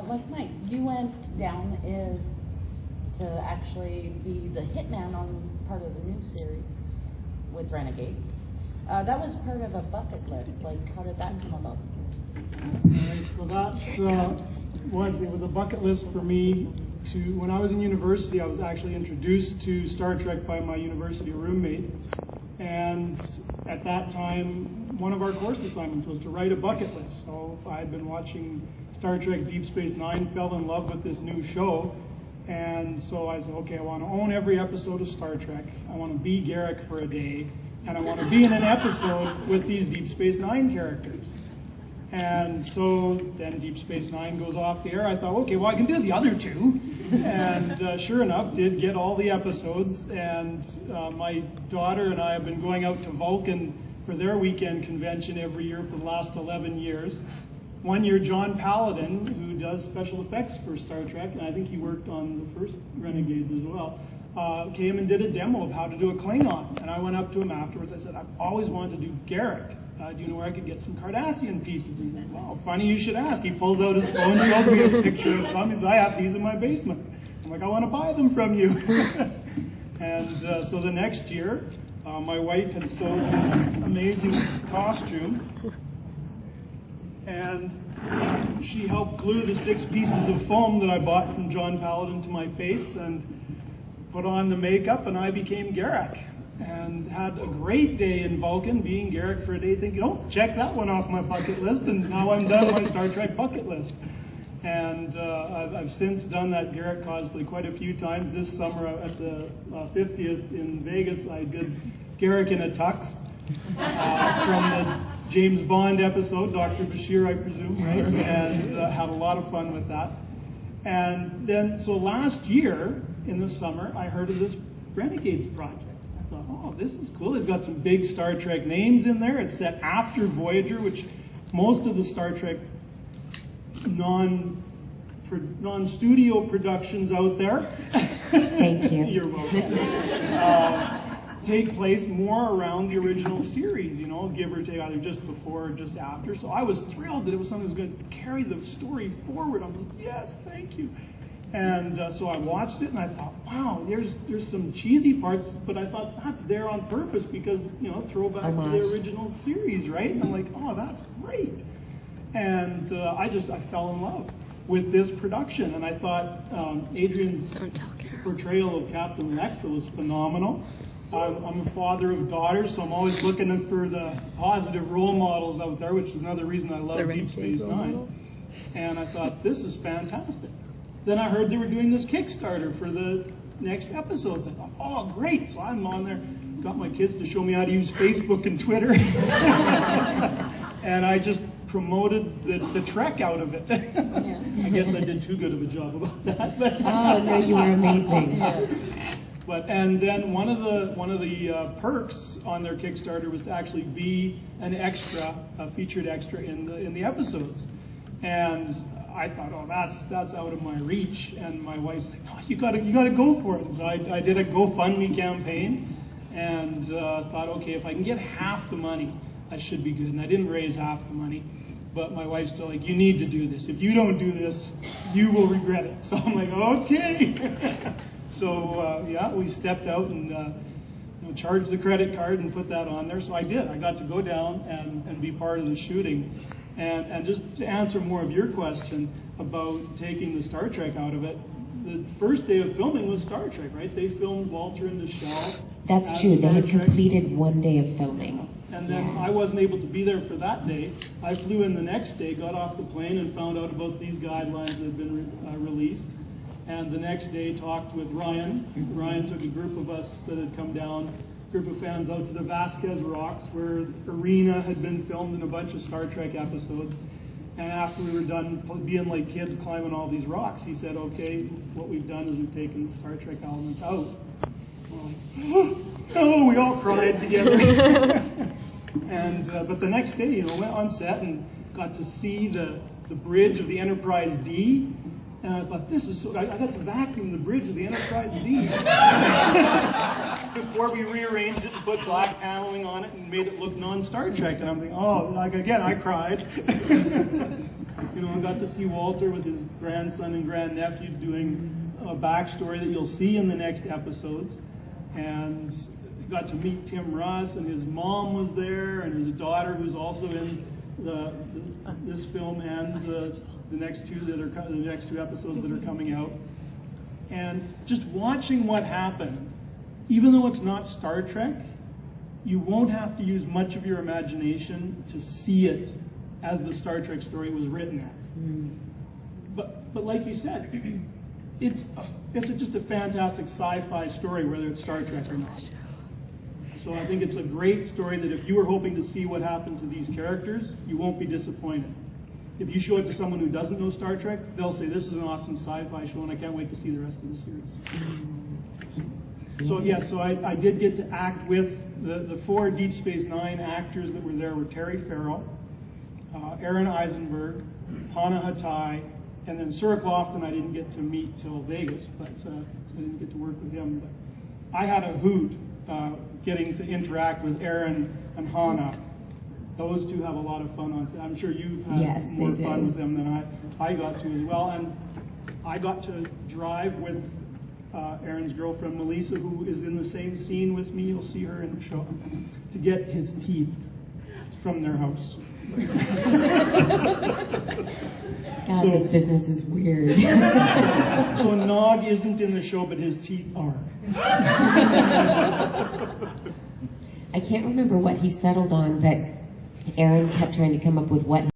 like Mike, you went down to actually be the hitman on part of the new series with Renegades. That was part of a bucket list. Like, how did that come about? Right, so that was a bucket list for me. When I was in university, I was actually introduced to Star Trek by my university roommate. And at that time, one of our course assignments was to write a bucket list. So I had been watching Star Trek Deep Space Nine, fell in love with this new show. And so I said, okay, I want to own every episode of Star Trek. I want to be Garrick for a day. And I want to be in an episode with these Deep Space Nine characters. And so then Deep Space Nine goes off the air. I thought, okay, well, I can do the other two. And sure enough, did get all the episodes. And my daughter and I have been going out to Vulcan for their weekend convention every year for the last 11 years. One year, John Paladin, who does special effects for Star Trek, and I think he worked on the first Renegades as well, came and did a demo of how to do a Klingon. And I went up to him afterwards. I said, I've always wanted to do Garrick. Do you know where I could get some Cardassian pieces? He's like, wow, funny you should ask. He pulls out his phone, shows me a picture of some. He says, I have these in my basement. I'm like, I want to buy them from you. And so the next year, my wife had sewed this amazing costume. And she helped glue the 6 pieces of foam that I bought from John Paladin to my face and put on the makeup, and I became Garrick. And had a great day in Vulcan, being Garrick for a day, thinking, oh, check that one off my bucket list, and now I'm done my Star Trek bucket list. And I've since done that Garrick cosplay quite a few times. This summer at the 50th in Vegas, I did Garrick in a tux from the James Bond episode, Dr. Bashir, I presume, right? And had a lot of fun with that. And then, so last year, in the summer, I heard of this Renegades project. I thought, oh, this is cool. They've got some big Star Trek names in there. It's set after Voyager, which most of the Star Trek non-studio productions out there. Thank you. You're welcome. Take place more around the original series, you know, give or take, either just before or just after. So I was thrilled that it was something that was going to carry the story forward. I'm like, yes, thank you. And so I watched it and I thought, wow, there's some cheesy parts, but I thought that's there on purpose because, you know, throwback to the original series, right? And I'm like, oh, that's great. And I fell in love with this production. And I thought Adrian's portrayal of Captain Alexa was phenomenal. I'm a father of daughters, so I'm always looking for the positive role models out there, which is another reason I love Deep Space Nine. And I thought, this is fantastic. Then I heard they were doing this Kickstarter for the next episodes. I thought, oh, great. So I'm on there, got my kids to show me how to use Facebook and Twitter. And I just promoted the Trek out of it. Yeah. I guess I did too good of a job about that. But oh, no, you were amazing. And then one of the perks on their Kickstarter was to actually be an extra, a featured extra in the episodes. And I thought, oh, that's out of my reach. And my wife's like, no, you gotta go for it. So I did a GoFundMe campaign and thought, okay, if I can get half the money, I should be good. And I didn't raise half the money. But my wife's still like, you need to do this. If you don't do this, you will regret it. So I'm like, okay. So yeah, we stepped out and charged the credit card and put that on there. So I did. I got to go down and be part of the shooting. And just to answer more of your question about taking the Star Trek out of it, the first day of filming was Star Trek, right? They filmed Walter and Nichelle. That's true. They had completed one day of filming. And then I wasn't able to be there for that day. I flew in the next day, got off the plane, and found out about these guidelines that had been released. And the next day talked with Ryan. Ryan took a group of us that had come down, a group of fans out to the Vasquez Rocks, where Arena had been filmed in a bunch of Star Trek episodes. And after we were done being like kids climbing all these rocks, he said, okay, what we've done is we've taken the Star Trek elements out. Oh, we all cried together. And but the next day, went on set and got to see the bridge of the Enterprise D. And I thought, this is so, I got to vacuum the bridge of the Enterprise D before we rearranged it and put black paneling on it and made it look non-Star Trek. And I'm thinking, oh, like again, I cried. You know, I got to see Walter with his grandson and grandnephew doing a backstory that you'll see in the next episodes. And got to meet Tim Russ, and his mom was there, and his daughter, who's also in this film and the next two episodes that are coming out. And just watching what happened, even though it's not Star Trek, you won't have to use much of your imagination to see it as the Star Trek story was written as. But like you said, it's just a fantastic sci-fi story, whether it's Star Trek or not. So I think it's a great story that if you were hoping to see what happened to these characters, you won't be disappointed. If you show it to someone who doesn't know Star Trek, they'll say, this is an awesome sci-fi show and I can't wait to see the rest of the series. So yeah, so I did get to act with the 4 Deep Space Nine actors that were there were Terry Farrell, Aaron Eisenberg, Hannah Hattai, and then Sir Lofton I didn't get to meet till Vegas, but so I didn't get to work with him. But I had a hoot getting to interact with Aaron and Hannah. Those two have a lot of fun on set. I'm sure you've had more fun with them than I got to as well. And I got to drive with Aaron's girlfriend Melissa, who is in the same scene with me. You'll see her in the show, to get his teeth from their house. God, So- this business is weird. So Nog isn't in the show, but his teeth are. I can't remember what he settled on, but Aaron kept trying to come up with what